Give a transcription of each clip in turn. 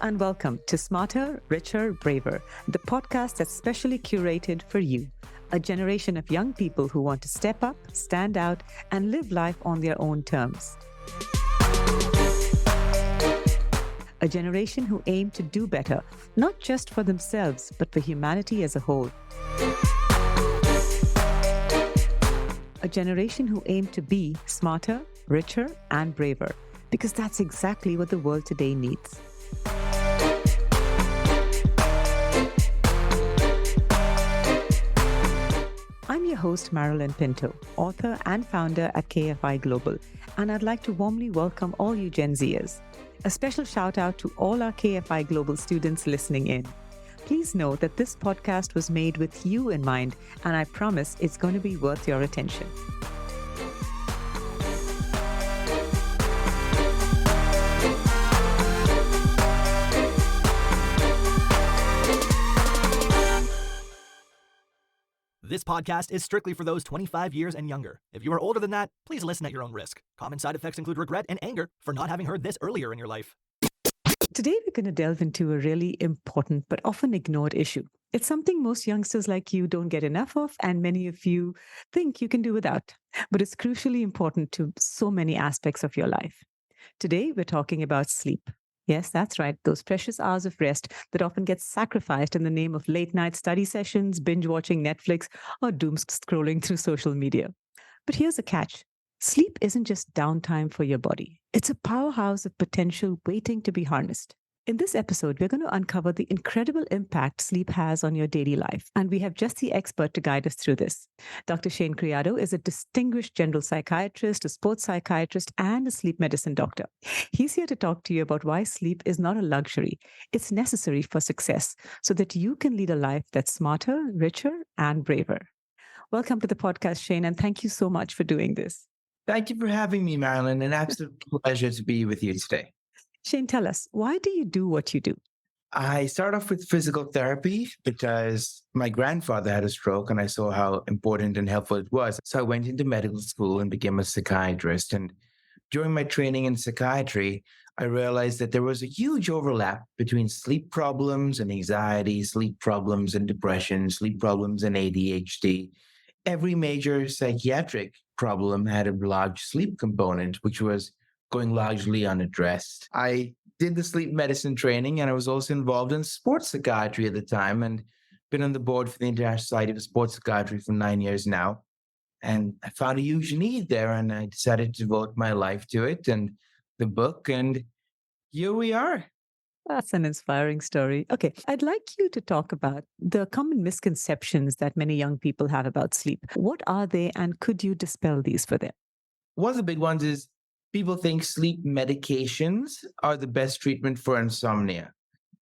and welcome to Smarter, Richer, Braver, the podcast that's specially curated for you, a generation of young people who want to step up, stand out, and live life on their own terms. A generation who aim to do better, not just for themselves, but for humanity as a whole. A generation who aim to be smarter, richer, and braver, because that's exactly what the world today needs. I'm your host, Marilyn Pinto, author and founder at KFI Global, and I'd like to warmly welcome all you Gen Zers. A special shout out to all our KFI Global students listening in. Please know that this podcast was made with you in mind, and I promise it's going to be worth your attention. This podcast is strictly for those 25 years and younger. If you are older than that, please listen at your own risk. Common side effects include regret and anger for not having heard this earlier in your life. Today, we're going to delve into a really important but often ignored issue. It's something most youngsters like you don't get enough of, and many of you think you can do without. But it's crucially important to so many aspects of your life. Today, we're talking about sleep. Yes, that's right. Those precious hours of rest that often get sacrificed in the name of late night study sessions, binge watching Netflix, or doom scrolling through social media. But here's a catch. Sleep isn't just downtime for your body. It's a powerhouse of potential waiting to be harnessed. In this episode, we're going to uncover the incredible impact sleep has on your daily life. And we have just the expert to guide us through this. Dr. Shane Creado is a distinguished general psychiatrist, a sports psychiatrist, and a sleep medicine doctor. He's here to talk to you about why sleep is not a luxury. It's necessary for success so that you can lead a life that's smarter, richer, and braver. Welcome to the podcast, Shane, and thank you so much for doing this. Thank you for having me, Marilyn. An absolute pleasure to be with you today. Shane, tell us, why do you do what you do? I start off with physical therapy because my grandfather had a stroke and I saw how important and helpful it was. So I went into medical school and became a psychiatrist. And during my training in psychiatry, I realized that there was a huge overlap between sleep problems and anxiety, sleep problems and depression, sleep problems and ADHD. Every major psychiatric problem had a large sleep component, which was going largely unaddressed. I did the sleep medicine training, and I was also involved in sports psychiatry at the time, and been on the board for the International Society of Sports Psychiatry for 9 years now. And I found a huge need there, and I decided to devote my life to it and the book, and here we are. That's an inspiring story. Okay, I'd like you to talk about the common misconceptions that many young people have about sleep. What are they, and could you dispel these for them? One of the big ones is people think sleep medications are the best treatment for insomnia.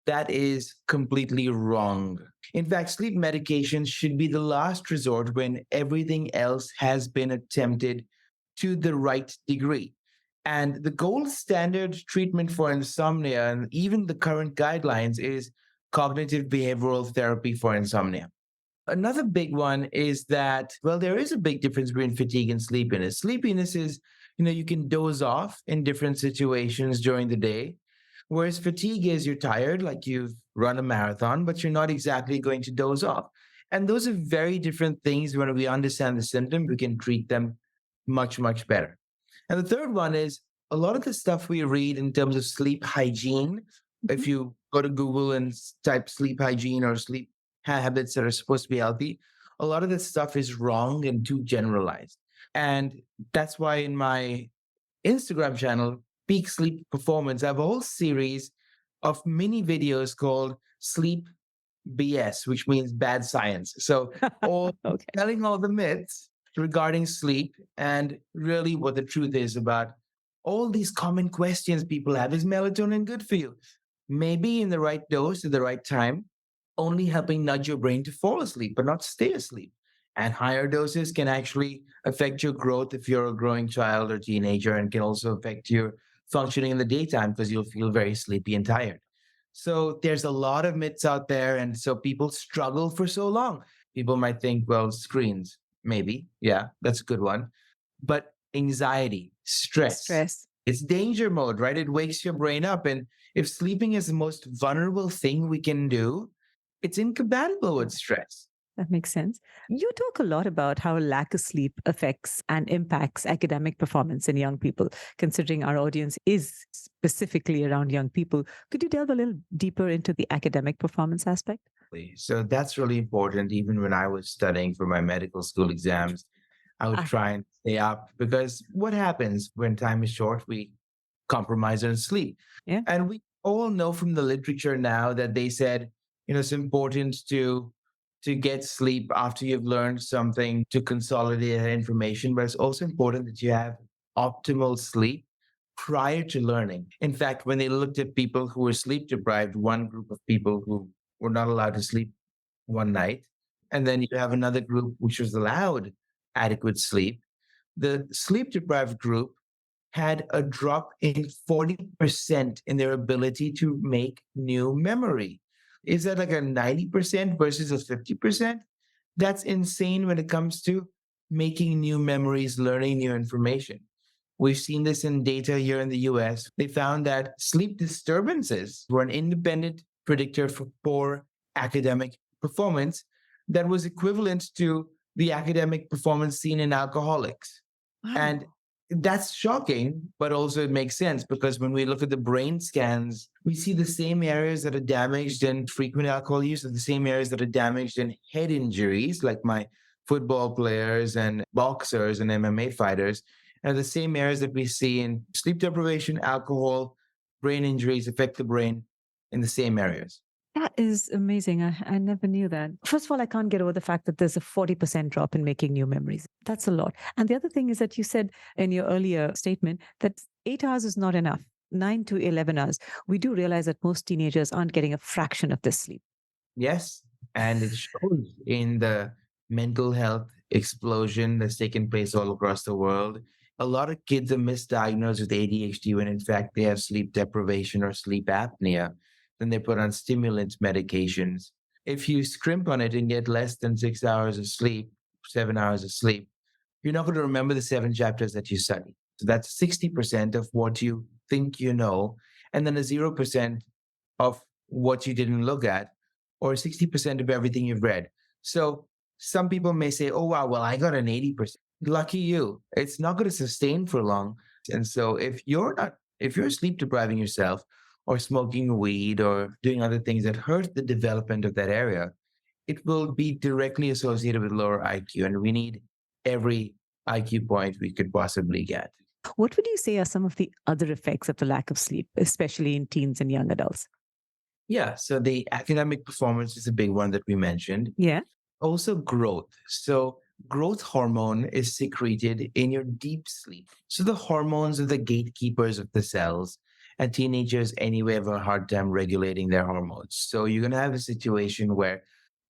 That is completely wrong. In fact, sleep medications should be the last resort when everything else has been attempted to the right degree. And the gold standard treatment for insomnia, and even the current guidelines, is cognitive behavioral therapy for insomnia. Another big one is that, well, there is a big difference between fatigue and sleepiness. Sleepiness is, you can doze off in different situations during the day, whereas fatigue is you're tired, like you've run a marathon, but you're not exactly going to doze off. And those are very different things. When we understand the symptom, we can treat them much, much better. And the third one is a lot of the stuff we read in terms of sleep hygiene. If you go to Google and type sleep hygiene or sleep habits that are supposed to be healthy, a lot of this stuff is wrong and too generalized. And that's why in my Instagram channel, Peak Sleep Performance, I have a whole series of mini videos called Sleep BS, which means bad science. So telling all the myths regarding sleep and really what the truth is about all these common questions people have. Is melatonin good for you? Maybe in the right dose at the right time, only helping nudge your brain to fall asleep, but not stay asleep. And higher doses can actually affect your growth if you're a growing child or teenager, and can also affect your functioning in the daytime because you'll feel very sleepy and tired. So there's a lot of myths out there. And so people struggle for so long. People might think, well, screens, maybe. Yeah, that's a good one. But anxiety, stress, It's danger mode, right? It wakes your brain up. And if sleeping is the most vulnerable thing we can do, it's incompatible with stress. That makes sense. You talk a lot about how lack of sleep affects and impacts academic performance in young people. Considering our audience is specifically around young people, could you delve a little deeper into the academic performance aspect? So that's really important. Even when I was studying for my medical school exams, I would Ah, try and stay up because what happens when time is short? We compromise on sleep. yeah. And we all know from the literature now that they said, it's important to get sleep after you've learned something to consolidate that information, but it's also important that you have optimal sleep prior to learning. In fact, when they looked at people who were sleep deprived, one group of people who were not allowed to sleep one night, and then you have another group which was allowed adequate sleep. The sleep deprived group had a drop in 40% in their ability to make new memory. Is that like a 90% versus a 50%? That's insane when it comes to making new memories, learning new information. We've seen this in data here in the US. They found that sleep disturbances were an independent predictor for poor academic performance that was equivalent to the academic performance seen in alcoholics. And Wow. that's shocking, but also it makes sense because when we look at the brain scans, we see the same areas that are damaged in frequent alcohol use are the same areas that are damaged in head injuries, like my football players and boxers and MMA fighters, and the same areas that we see in sleep deprivation, alcohol, brain injuries affect the brain in the same areas. That is amazing. I never knew that. First of all, I can't get over the fact that there's a 40% drop in making new memories. That's a lot. And the other thing is that you said in your earlier statement that 8 hours is not enough, 9 to 11 hours. We do realize that most teenagers aren't getting a fraction of this sleep. Yes, and it shows in the mental health explosion that's taken place all across the world. A lot of kids are misdiagnosed with ADHD when in fact they have sleep deprivation or sleep apnea. Then they put on stimulant medications. If you scrimp on it and get less than 6 hours of sleep, 7 hours of sleep, you're not going to remember the seven chapters that you studied. So that's 60% of what you think you know, and then a 0% of what you didn't look at, or 60% of everything you've read. So some people may say, oh, wow, well, I got an 80%. Lucky you. It's not going to sustain for long. And so if you're sleep depriving yourself or smoking weed or doing other things that hurt the development of that area, it will be directly associated with lower IQ. And we need every IQ point we could possibly get. What would you say are some of the other effects of the lack of sleep, especially in teens and young adults? Yeah. So the academic performance is a big one that we mentioned. Yeah. Also, growth. So, growth hormone is secreted in your deep sleep. So, the hormones are the gatekeepers of the cells, and teenagers anyway have a hard time regulating their hormones. So, you're going to have a situation where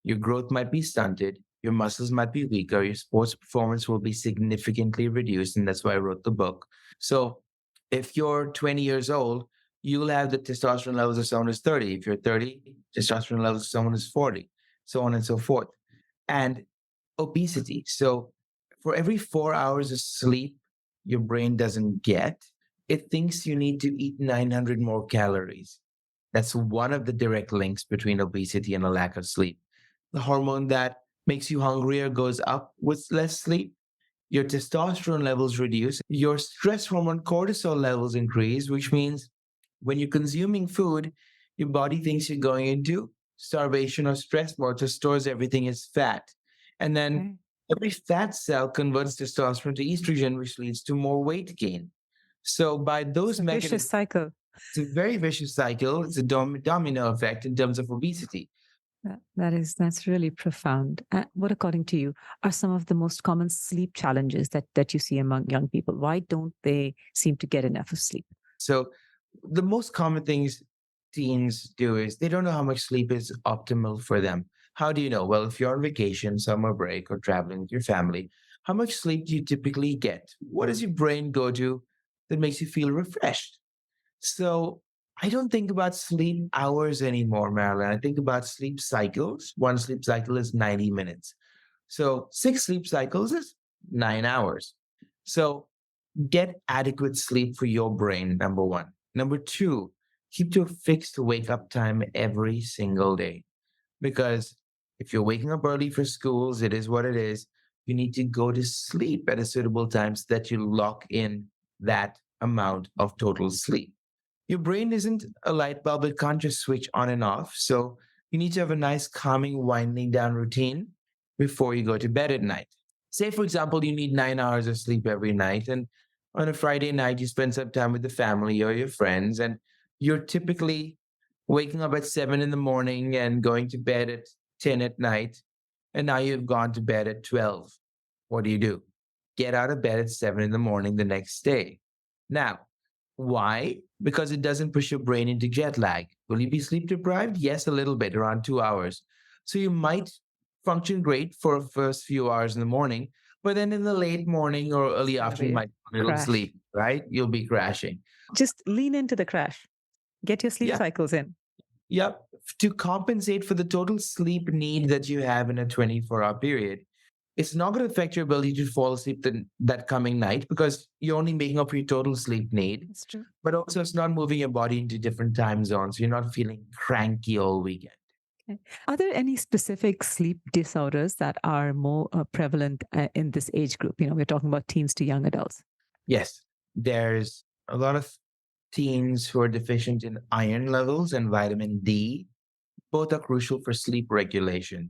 your growth might be stunted, your muscles might be weaker, your sports performance will be significantly reduced. And that's why I wrote the book. So, if you're 20 years old, you'll have the testosterone levels of someone who's 30. If you're 30, testosterone levels of someone who's 40, so on and so forth. And obesity. So for every 4 hours of sleep your brain doesn't get, it thinks you need to eat 900 more calories. That's one of the direct links between obesity and a lack of sleep. The hormone that makes you hungrier goes up with less sleep. Your testosterone levels reduce. Your stress hormone cortisol levels increase, which means when you're consuming food, your body thinks you're going into starvation or stress mode, so stores everything as fat. And then Okay. every fat cell converts testosterone to estrogen, which leads to more weight gain. So by It's those a vicious mechanisms, cycle. it's a very vicious cycle. It's a domino effect in terms of obesity. That's really profound. What, according to you, are some of the most common sleep challenges that you see among young people? Why don't they seem to get enough of sleep? So the most common things teens do is they don't know how much sleep is optimal for them. How do you know? Well, if you're on vacation, summer break, or traveling with your family, how much sleep do you typically get? What does your brain go to that makes you feel refreshed? So I don't think about sleep hours anymore, Marilyn. I think about sleep cycles. One sleep cycle is 90 minutes. So 6 sleep cycles is 9 hours. So get adequate sleep for your brain, number one. Number two, keep to a fixed wake up time every single day. Because if you're waking up early for schools, it is what it is. You need to go to sleep at a suitable time so that you lock in that amount of total sleep. Your brain isn't a light bulb, it can't just switch on and off. So you need to have a nice, calming, winding down routine before you go to bed at night. Say, for example, you need 9 hours of sleep every night, and on a Friday night, you spend some time with the family or your friends, and you're typically waking up at 7 in the morning and going to bed at 10 at night, and now you've gone to bed at 12. What do? Get out of bed at 7 in the morning the next day. Now, why? Because it doesn't push your brain into jet lag. Will you be sleep deprived? Yes, a little bit, around 2 hours. So you might function great for the first few hours in the morning, but then in the late morning or early afternoon, you Maybe might have a little crash. sleep, right? You'll be crashing. Just lean into the crash. Get your sleep Yeah. cycles in. Yep. To compensate for the total sleep need that you have in a 24-hour period, it's not going to affect your ability to fall asleep that coming night because you're only making up for your total sleep need. That's true. But also, it's not moving your body into different time zones. You're not feeling cranky all weekend. Okay. Are there any specific sleep disorders that are more prevalent in this age group? We're talking about teens to young adults. Yes, there's a lot of teens who are deficient in iron levels and vitamin D. Both are crucial for sleep regulation.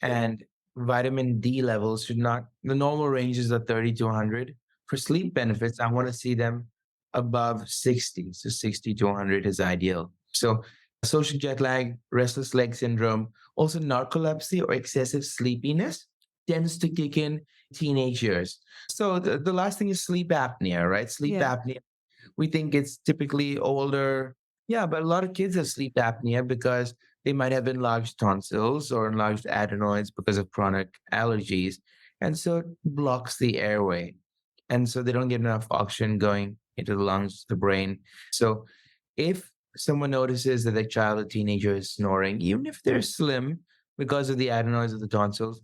And vitamin D levels should not, the normal ranges are 30 to 100. For sleep benefits, I want to see them above 60. So 60 to 100 is ideal. So social jet lag, restless leg syndrome, also narcolepsy or excessive sleepiness tends to kick in teenage years. So the last thing is sleep apnea, right? Sleep Yeah. apnea, we think it's typically older. Yeah, but a lot of kids have sleep apnea because they might have enlarged tonsils or enlarged adenoids because of chronic allergies. And so it blocks the airway. And so they don't get enough oxygen going into the lungs, the brain. So if someone notices that their child or teenager is snoring, even if they're slim because of the adenoids of the tonsils,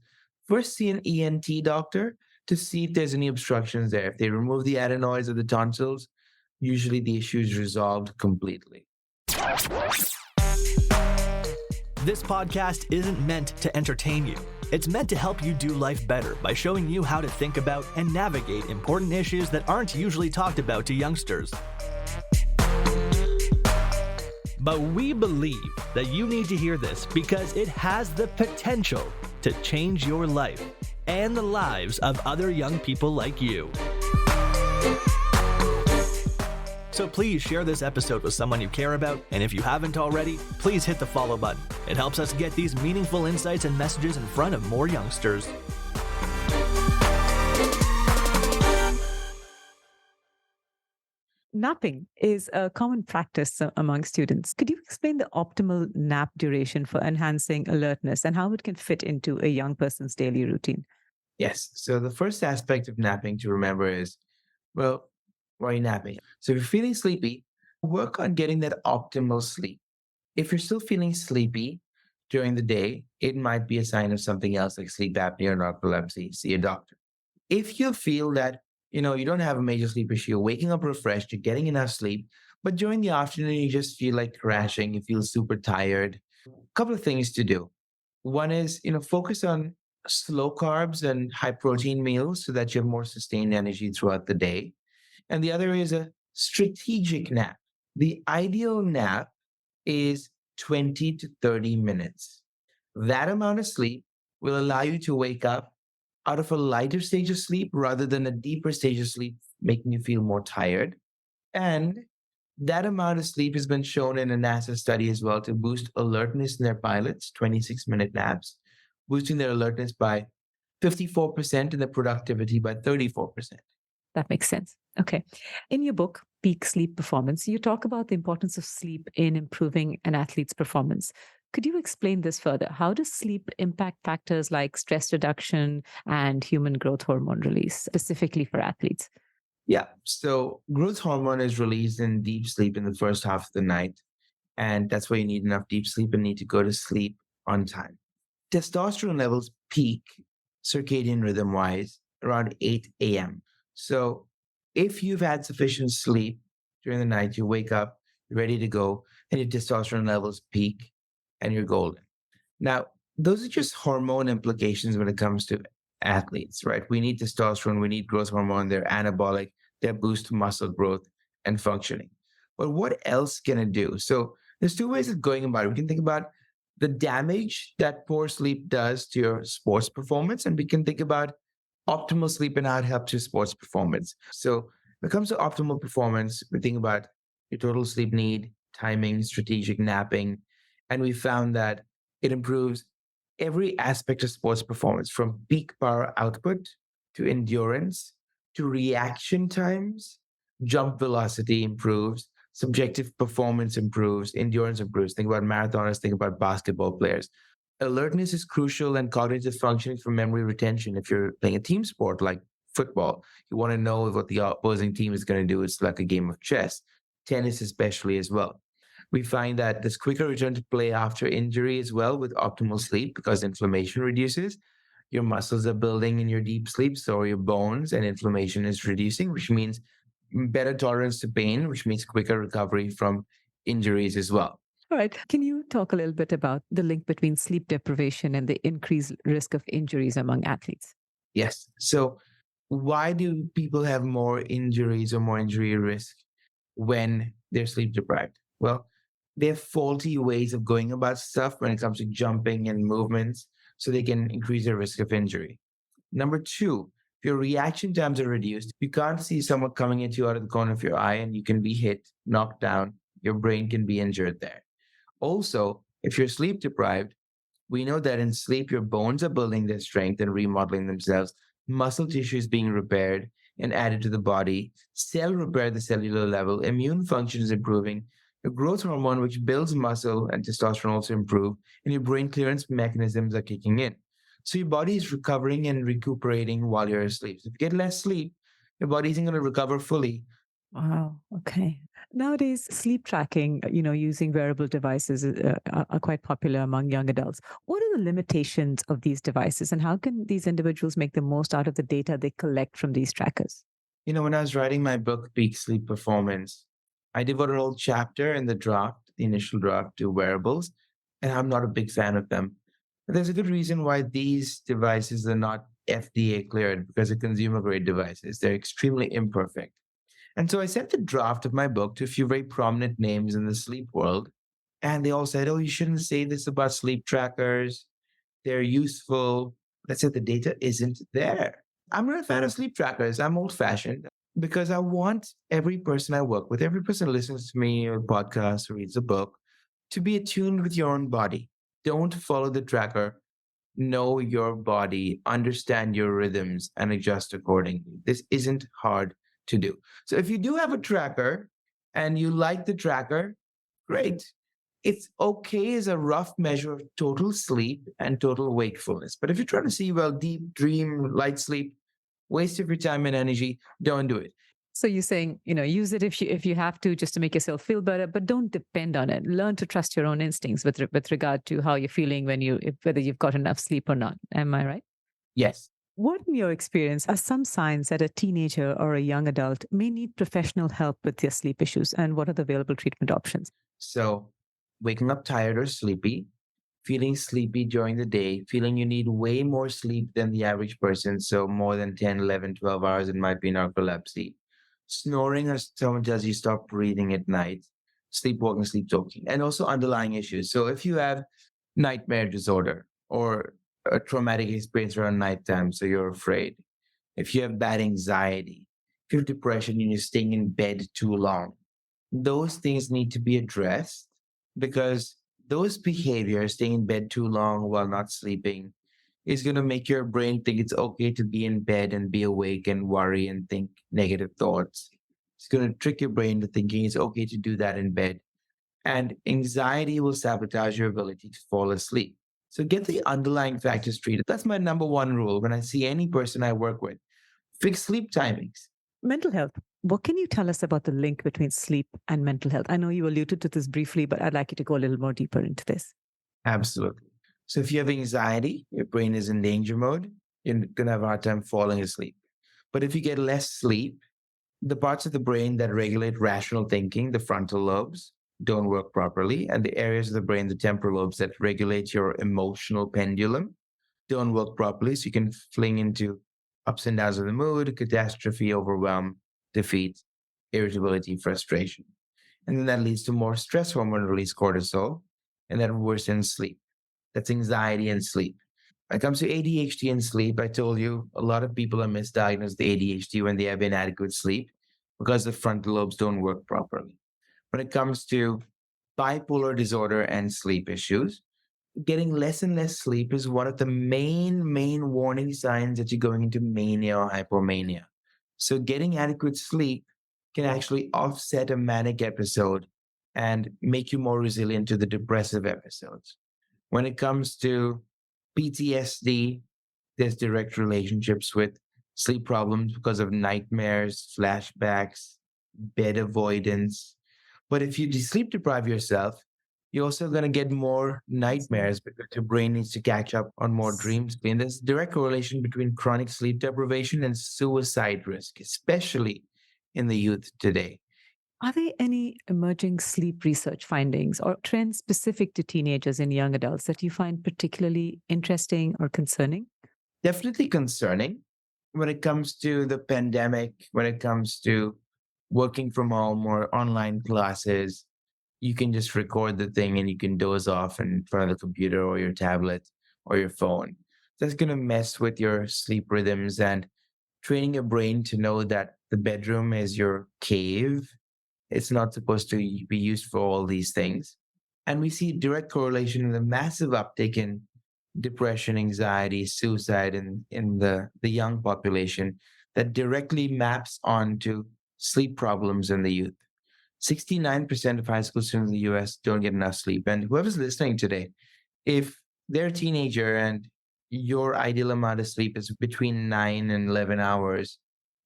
first see an ENT doctor to see if there's any obstructions there. If they remove the adenoids of the tonsils, usually the issue is resolved completely. This podcast isn't meant to entertain you. It's meant to help you do life better by showing you how to think about and navigate important issues that aren't usually talked about to youngsters. But we believe that you need to hear this because it has the potential to change your life and the lives of other young people like you. So please share this episode with someone you care about, and if you haven't already, please hit the follow button. It helps us get these meaningful insights and messages in front of more youngsters. Napping is a common practice among students. Could you explain the optimal nap duration for enhancing alertness and how it can fit into a young person's daily routine? Yes. So the first aspect of napping to remember is, well, why are you napping? So if you're feeling sleepy, work on getting that optimal sleep. If you're still feeling sleepy during the day, it might be a sign of something else like sleep apnea or narcolepsy. See a doctor. If you feel that, you don't have a major sleep issue, you're waking up refreshed, you're getting enough sleep, but during the afternoon, you just feel like crashing, you feel super tired, a couple of things to do. One is, focus on slow carbs and high protein meals so that you have more sustained energy throughout the day. And the other is a strategic nap. The ideal nap is 20 to 30 minutes. That amount of sleep will allow you to wake up out of a lighter stage of sleep rather than a deeper stage of sleep, making you feel more tired. And that amount of sleep has been shown in a NASA study as well to boost alertness in their pilots, 26-minute naps, boosting their alertness by 54% and their productivity by 34%. That makes sense. Okay. In your book, Peak Sleep Performance, you talk about the importance of sleep in improving an athlete's performance. Could you explain this further? How does sleep impact factors like stress reduction and human growth hormone release, specifically for athletes? Yeah. So growth hormone is released in deep sleep in the first half of the night. And that's why you need enough deep sleep and need to go to sleep on time. Testosterone levels peak circadian rhythm wise around 8 a.m. So If you've had sufficient sleep during the night, you wake up, you're ready to go, and your testosterone levels peak and you're golden. Now, those are just hormone implications when it comes to athletes, right? We need testosterone, we need growth hormone, they're anabolic, they boost muscle growth and functioning. But what else can it do? So there's two ways of going about it. We can think about the damage that poor sleep does to your sports performance, and we can think about optimal sleep and how it helps your sports performance. So when it comes to optimal performance, we think about your total sleep need, timing, strategic napping, and we found that it improves every aspect of sports performance from peak power output to endurance to reaction times. Jump velocity improves, subjective performance improves, endurance improves. Think about marathoners, think about basketball players. Alertness is crucial and cognitive functioning for memory retention. If you're playing a team sport like football, you want to know what the opposing team is going to do. It's like a game of chess, tennis, especially as well. We find that there's quicker return to play after injury as well with optimal sleep because inflammation reduces. Your muscles are building in your deep sleep, so are your bones, and inflammation is reducing, which means better tolerance to pain, which means quicker recovery from injuries as well. All right. Can you talk a little bit about the link between sleep deprivation and the increased risk of injuries among athletes? Yes. So, why do people have more injuries or more injury risk when they're sleep deprived? Well, they have faulty ways of going about stuff when it comes to jumping and movements, so they can increase their risk of injury. Number two, if your reaction times are reduced, you can't see someone coming at you out of the corner of your eye and you can be hit, knocked down, your brain can be injured there. Also, if you're sleep deprived, we know that in sleep, your bones are building their strength and remodeling themselves. Muscle tissue is being repaired and added to the body. Cell repair at the cellular level. Immune function is improving. Your growth hormone, which builds muscle and testosterone, also improve. And your brain clearance mechanisms are kicking in. So your body is recovering and recuperating while you're asleep. So if you get less sleep, your body isn't going to recover fully. Wow. Okay. Nowadays, sleep tracking, using wearable devices are quite popular among young adults. What are the limitations of these devices and how can these individuals make the most out of the data they collect from these trackers? When I was writing my book, Peak Sleep Performance, I devoted a whole chapter in the draft, the initial draft, to wearables, and I'm not a big fan of them. But there's a good reason why these devices are not FDA cleared because they're consumer grade devices. They're extremely imperfect. And so I sent the draft of my book to a few very prominent names in the sleep world, and they all said, "Oh, you shouldn't say this about sleep trackers. They're useful." I said, "The data isn't there." I'm not a fan of sleep trackers. I'm old fashioned because I want every person I work with, every person who listens to me or podcast or reads a book, to be attuned with your own body. Don't follow the tracker. Know your body, understand your rhythms, and adjust accordingly. This isn't hard to do. So if you do have a tracker and you like the tracker, great. It's okay as a rough measure of total sleep and total wakefulness. But if you're trying to see, well, deep dream, light sleep, waste of your time and energy, don't do it. So you're saying, use it if you have to, just to make yourself feel better, but don't depend on it. Learn to trust your own instincts with regard to how you're feeling whether you've got enough sleep or not. Am I right? Yes. What, in your experience, are some signs that a teenager or a young adult may need professional help with their sleep issues, and what are the available treatment options? So waking up tired or sleepy, feeling sleepy during the day, feeling you need way more sleep than the average person. So more than 10, 11, 12 hours, it might be narcolepsy. Snoring or someone tells you stop breathing at night, sleepwalking, sleep talking, and also underlying issues. So if you have nightmare disorder or a traumatic experience around nighttime, so you're afraid, if you have bad anxiety, if you have depression and you're staying in bed too long, those things need to be addressed because those behaviors, staying in bed too long while not sleeping, is going to make your brain think it's okay to be in bed and be awake and worry and think negative thoughts. It's going to trick your brain to thinking it's okay to do that in bed. And anxiety will sabotage your ability to fall asleep. So get the underlying factors treated. That's my number one rule when I see any person I work with. Fix sleep timings. Mental health. What can you tell us about the link between sleep and mental health? I know you alluded to this briefly, but I'd like you to go a little more deeper into this. Absolutely. So if you have anxiety, your brain is in danger mode, you're going to have a hard time falling asleep. But if you get less sleep, The parts of the brain that regulate rational thinking, the frontal lobes, don't work properly. And the areas of the brain, the temporal lobes that regulate your emotional pendulum, don't work properly. So you can fling into ups and downs of the mood, catastrophe, overwhelm, defeat, irritability, frustration. And then that leads to more stress hormone release, cortisol, and that worsens sleep. That's anxiety and sleep. When it comes to ADHD and sleep, I told you a lot of people are misdiagnosed with ADHD when they have inadequate sleep because the frontal lobes don't work properly. When it comes to bipolar disorder and sleep issues, getting less and less sleep is one of the main warning signs that you're going into mania or hypomania. So getting adequate sleep can actually offset a manic episode and make you more resilient to the depressive episodes. When it comes to PTSD, there's direct relationships with sleep problems because of nightmares, flashbacks, bed avoidance. But if you sleep deprive yourself, you're also going to get more nightmares because your brain needs to catch up on more dream sleep. And there's direct correlation between chronic sleep deprivation and suicide risk, especially in the youth today. Are there any emerging sleep research findings or trends specific to teenagers and young adults that you find particularly interesting or concerning? Definitely concerning when it comes to the pandemic, when it comes to working from home or online classes. You can just record the thing and you can doze off in front of the computer or your tablet or your phone. That's going to mess with your sleep rhythms and training your brain to know that the bedroom is your cave. It's not supposed to be used for all these things. And we see direct correlation in the massive uptick in depression, anxiety, suicide in the young population that directly maps onto sleep problems in the youth. 69% of high school students in the US don't get enough sleep. And whoever's listening today, if they're a teenager and your ideal amount of sleep is between 9 and 11 hours,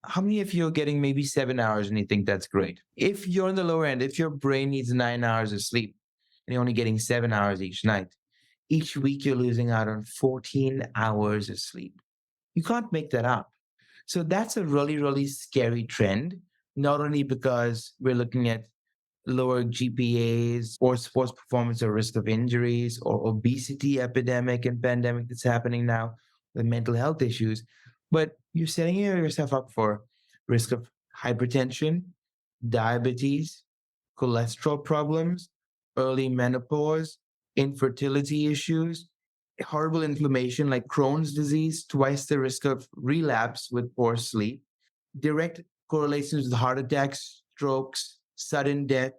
how many of you are getting maybe 7 hours and you think that's great? If you're on the lower end, if your brain needs 9 hours of sleep and you're only getting 7 hours each night, each week you're losing out on 14 hours of sleep. You can't make that up. So that's a really scary trend, not only because we're looking at lower GPAs or sports performance or risk of injuries or obesity epidemic and pandemic that's happening now, the mental health issues, but you're setting yourself up for risk of hypertension, diabetes, cholesterol problems, early menopause, infertility issues, horrible inflammation like Crohn's disease, twice the risk of relapse with poor sleep, direct correlations with heart attacks, strokes, sudden death,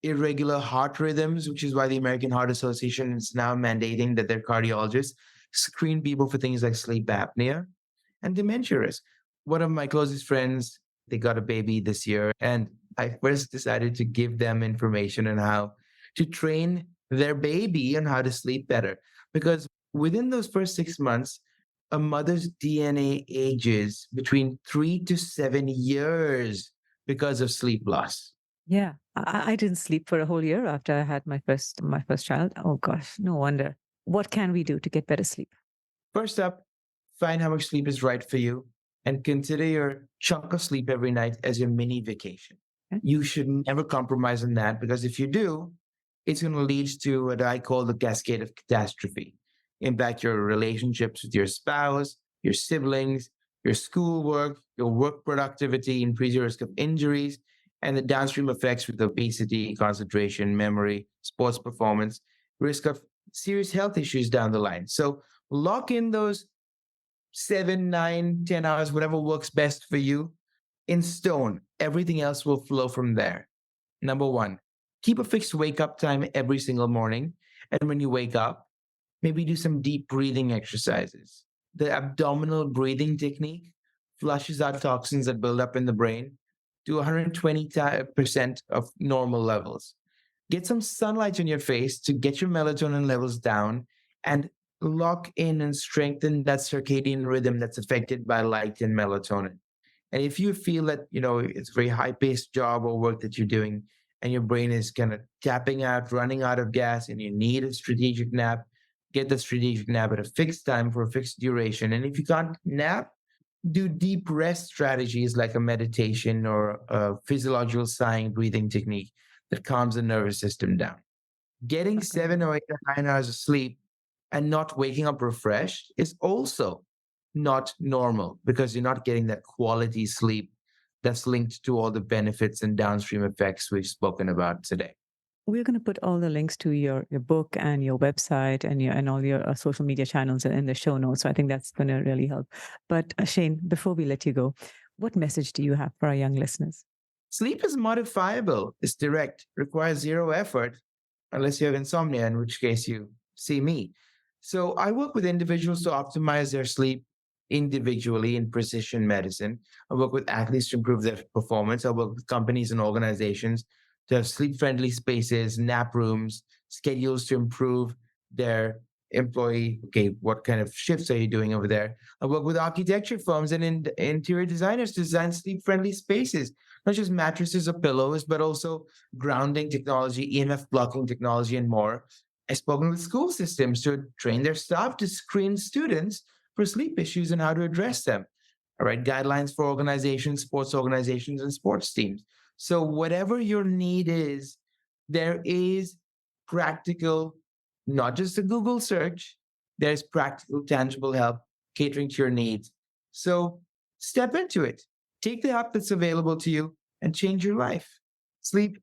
irregular heart rhythms, which is why the American Heart Association is now mandating that their cardiologists screen people for things like sleep apnea and dementia risk. One of my closest friends, they got a baby this year, and I first decided to give them information on how to train their baby on how to sleep better. Because within those first 6 months, a mother's DNA ages between 3 to 7 years because of sleep loss. Yeah, I didn't sleep for a whole year after I had my first child. Oh gosh, no wonder. What can we do to get better sleep? First up, find how much sleep is right for you and consider your chunk of sleep every night as your mini vacation. Okay. You should never compromise on that because if you do, it's going to lead to what I call the cascade of catastrophe. Impact your relationships with your spouse, your siblings, your schoolwork, your work productivity, increase your risk of injuries, and the downstream effects with obesity, concentration, memory, sports performance, risk of serious health issues down the line. So lock in those 7, 9, 10 hours, whatever works best for you, in stone. Everything else will flow from there. Number one, keep a fixed wake up time every single morning. And when you wake up, maybe do some deep breathing exercises. The abdominal breathing technique flushes out toxins that build up in the brain to 120% of normal levels. Get some sunlight on your face to get your melatonin levels down and lock in and strengthen that circadian rhythm that's affected by light and melatonin. And if you feel that, it's a very high paced job or work that you're doing and your brain is kind of tapping out, running out of gas, and you need a strategic nap, get the strategic nap at a fixed time for a fixed duration. And if you can't nap, Do deep rest strategies like a meditation or a physiological sighing breathing technique that calms the nervous system down. Getting Okay. 7 or 8 or 9 hours of sleep and not waking up refreshed is also not normal because you're not getting that quality sleep that's linked to all the benefits and downstream effects we've spoken about today. We're going to put all the links to your book and your website and your and all your social media channels in the show notes. So I think that's going to really help. But Shane, before we let you go, what message do you have for our young listeners? Sleep is modifiable, it's direct, requires zero effort, unless you have insomnia, in which case you see me. So I work with individuals to optimize their sleep individually in precision medicine. I work with athletes to improve their performance. I work with companies and organizations to have sleep friendly spaces, nap rooms, schedules to improve their employee. Okay, what kind of shifts are you doing over there? I work with architecture firms and interior designers to design sleep friendly spaces, not just mattresses or pillows, but also grounding technology, EMF blocking technology, and more. I've spoken with school systems to train their staff to screen students for sleep issues and how to address them. All right, guidelines for organizations, and sports teams. So, whatever your need is, there is practical, not just a Google search, there's practical, tangible help catering to your needs. So, step into it. Take the help that's available to you and change your life. Sleep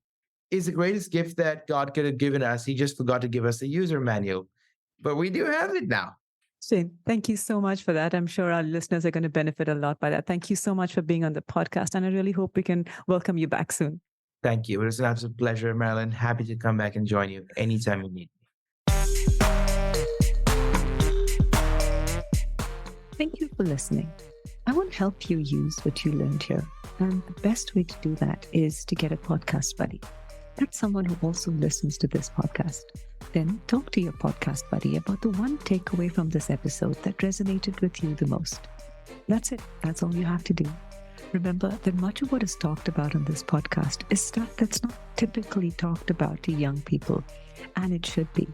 is the greatest gift that God could have given us. He just forgot to give us a user manual, but we do have it now. Shane, thank you so much for that. I'm sure our listeners are going to benefit a lot by that. Thank you so much for being on the podcast. And I really hope we can welcome you back soon. Thank you. It was an absolute pleasure, Marilyn. Happy to come back and join you anytime you need. Thank you for listening. I want to help you use what you learned here. And the best way to do that is to get a podcast buddy. That's someone who also listens to this podcast. Then talk to your podcast buddy about the one takeaway from this episode that resonated with you the most. That's it. That's all you have to do. Remember that much of what is talked about on this podcast is stuff that's not typically talked about to young people, and it should be.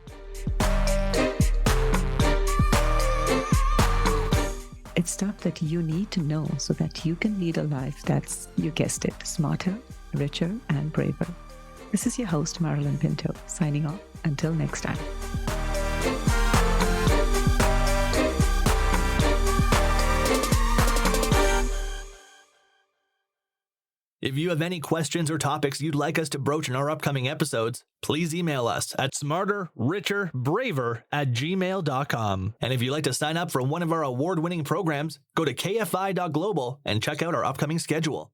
It's stuff that you need to know so that you can lead a life that's, you guessed it, smarter, richer, and braver. This is your host, Marilyn Pinto, signing off. Until next time. If you have any questions or topics you'd like us to broach in our upcoming episodes, please email us at smarterricherbraver@gmail.com. And if you'd like to sign up for one of our award-winning programs, go to kfi.global and check out our upcoming schedule.